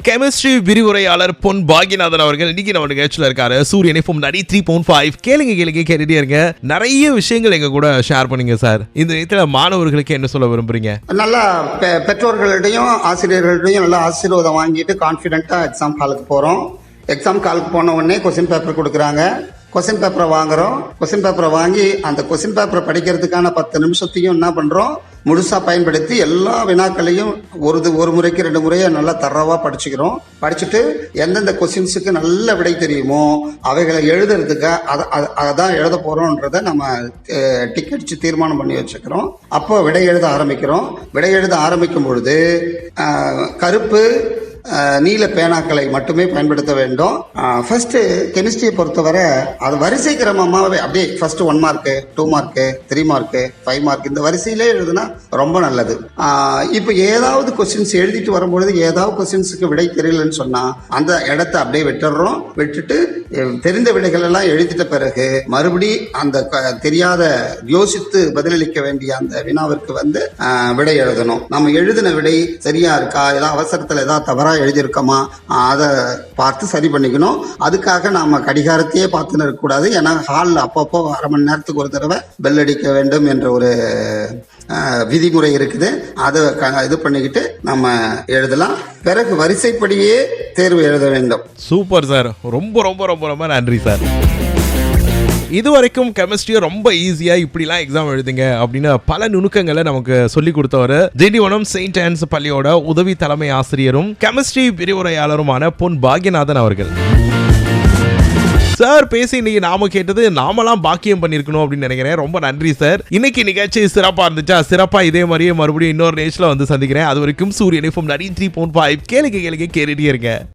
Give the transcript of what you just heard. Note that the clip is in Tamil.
கெமிஸ்ட்ரி விரிவுரையாளர் பொன் பாக்யநாதன் அவர்கள் இன்னைக்கு நம்ம நிகழ்ச்சியில் இருக்காரு. சூரியன் FM 93.5 கேளுங்க கேட்டுட்டே இருங்க. நிறைய விஷயங்கள் எங்க கூட ஷேர் பண்ணுங்க சார். இந்த நேரத்தில் மாணவர்களுக்கு என்ன சொல்ல விரும்புறீங்க? நல்லா பெற்றோர்களிடையும் ஆசிரியர்களிடையும் நல்லா ஆசீர்வாதம் வாங்கிட்டு கான்ஃபிடென்ட்டா எக்ஸாம் ஹாலுக்கு போறோம். எக்ஸாம் ஹாலுக்கு போன உடனே கொஸ்டின் பேப்பர் கொடுக்குறாங்க. கொஸ்டின் பேப்பரை வாங்குறோம். கொஸ்டின் பேப்பரை வாங்கி அந்த கொஸ்டின் பேப்பரை படிக்கிறதுக்கான 10 நிமிஷத்தையும் என்ன பண்றோம், முழுசா பயன்படுத்தி எல்லா வினாக்களையும் ஒரு முறைக்கு 2 முறையை நல்லா தரவா படிச்சுக்கிறோம். படிச்சுட்டு எந்தெந்த கொஸ்டின்ஸுக்கு நல்ல விடை தெரியுமோ அவைகளை எழுதுறதுக்கு அதான் எழுத போறோம்ன்றத நம்ம டிக்கெட் தீர்மானம் பண்ணி வச்சுக்கிறோம். அப்போ விடை எழுத ஆரம்பிக்கிறோம். விடை எழுத ஆரம்பிக்கும் பொழுது கருப்பு நீல பேனாக்களை மட்டுமே பயன்படுத்த வேண்டும். ஃபர்ஸ்ட் கெமிஸ்ட்ரியை பொறுத்தவரை அது வரிசை கிரமமாகவே அப்படியே first 1 mark 2 mark 3 mark 5 mark இந்த வரிசையிலே எழுதுனா ரொம்ப நல்லது. இப்போ ஏதாவது கொஸ்டின்ஸ் எழுதிட்டு வரும்பொழுது ஏதாவது கொஸ்டின்ஸுக்கு விடை தெரியலன்னு சொன்னா அந்த இடத்த அப்படியே விட்டுட்டு தெரிந்த விடைகள் எல்லாம் எழுதிட்ட பிறகு மறுபடி அந்த தெரியாத யோசித்து பதிலளிக்க வேண்டிய அந்த வினாவிற்கு விடை எழுதணும். நம்ம எழுதின விடை சரியா இருக்கா, ஏதாவது அவசரத்துல ஏதாவது தவறா எழுதியிருக்கோமா அதை பார்த்து சரி பண்ணிக்கணும். அதுக்காக நாம கடிகாரத்தையே பார்த்துன்னு இருக்கக்கூடாது. ஏன்னா ஹாலில் அப்பப்போ அரை மணி நேரத்துக்கு ஒரு தடவை பெல் அடிக்க வேண்டும் என்ற ஒரு விதிமுறை இருக்குது. அதை இது பண்ணிக்கிட்டு நம்ம எழுதலாம். பிறகு வரிசைப்படியே தேர்வு எழுத வேண்டும். சூப்பர் சார், ரொம்ப ரொம்ப ரொம்ப ரொம்ப நன்றி சார். இதுவரைக்கும் கெமிஸ்ட்ரியை ரொம்ப ஈஸியா இப்படிலாம் எக்ஸாம் எழுதுங்க அப்படின்னு பல நுணுக்கங்களை நமக்கு சொல்லி கொடுத்தவர் திண்டிவனம் செயின்ட் ஆன்ஸ் பள்ளியோட உதவி தலைமை ஆசிரியரும் கெமிஸ்ட்ரி விரிவுரையாளருமான பொன் பாக்யநாதன் அவர்கள். சார் பேசி இன்னைக்கு நாம கேட்டது நாமெல்லாம் பாக்கியம் பண்ணிருக்கணும் அப்படின்னு நினைக்கிறேன். ரொம்ப நன்றி சார். இன்னைக்கு நிகழ்ச்சி சிறப்பா இருந்துச்சா? சிறப்பா இதே மாதிரியே மறுபடியும் இன்னொரு நேஷ்ல சந்திக்கிறேன். அது வரைக்கும் சூரியன் FM 93.5 கேளுங்க கேட்டுட்டே இருங்க.